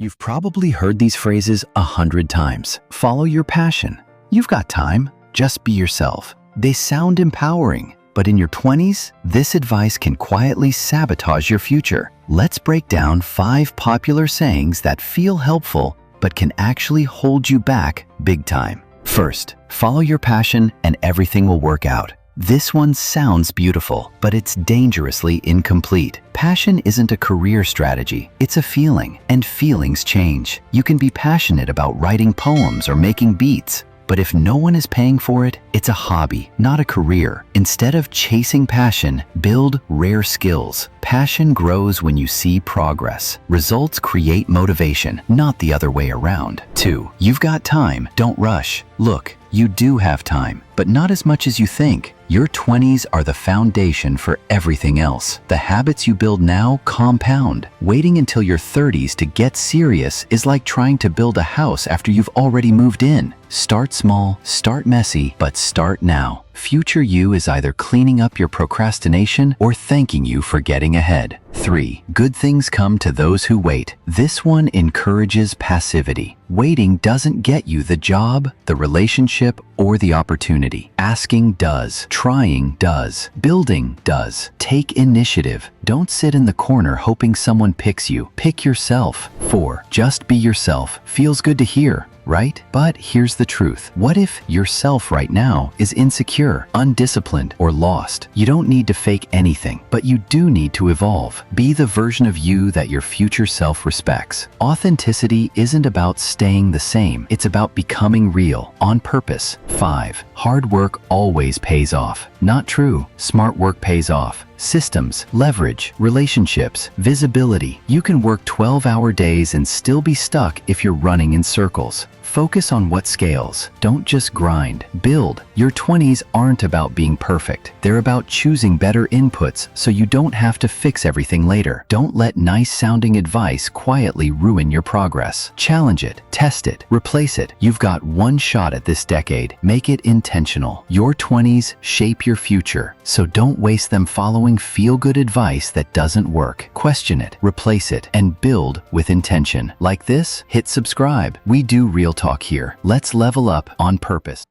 You've probably heard these phrases 100 times. Follow your passion. You've got time. Just be yourself. They sound empowering, but in your 20s, this advice can quietly sabotage your future. Let's break down 5 popular sayings that feel helpful, but can actually hold you back big time. First, follow your passion and everything will work out. This one sounds beautiful, but it's dangerously incomplete. Passion isn't a career strategy, it's a feeling, and feelings change. You can be passionate about writing poems or making beats, but if no one is paying for it, it's a hobby, not a career. Instead of chasing passion, build rare skills. Passion grows when you see progress. Results create motivation, not the other way around. 2. You've got time, don't rush. Look, you do have time, but not as much as you think. Your 20s are the foundation for everything else. The habits you build now compound. Waiting until your 30s to get serious is like trying to build a house after you've already moved in. Start small, start messy, but start now. Future you is either cleaning up your procrastination or thanking you for getting ahead. 3. Good things come to those who wait. This one encourages passivity. Waiting doesn't get you the job, the relationship, or the opportunity. Asking does. Trying does. Building does. Take initiative. Don't sit in the corner hoping someone picks you. Pick yourself. 4. Just be yourself. Feels good to hear, right? But here's the truth. What if yourself right now is insecure, undisciplined, or lost? You don't need to fake anything, but you do need to evolve. Be the version of you that your future self respects. Authenticity isn't about staying the same. It's about becoming real, on purpose. 5. Hard work always pays off. Not true. Smart work pays off. Systems, leverage, relationships, visibility. You can work 12-hour days and still be stuck if you're running in circles. Focus on what scales. Don't just grind. Build. Your 20s aren't about being perfect. They're about choosing better inputs so you don't have to fix everything later. Don't let nice-sounding advice quietly ruin your progress. Challenge it. Test it. Replace it. You've got one shot at this decade. Make it intentional. Your 20s shape your future, so don't waste them following feel-good advice that doesn't work. Question it, replace it, and build with intention. Like this? Hit subscribe. We do real talk here. Let's level up on purpose.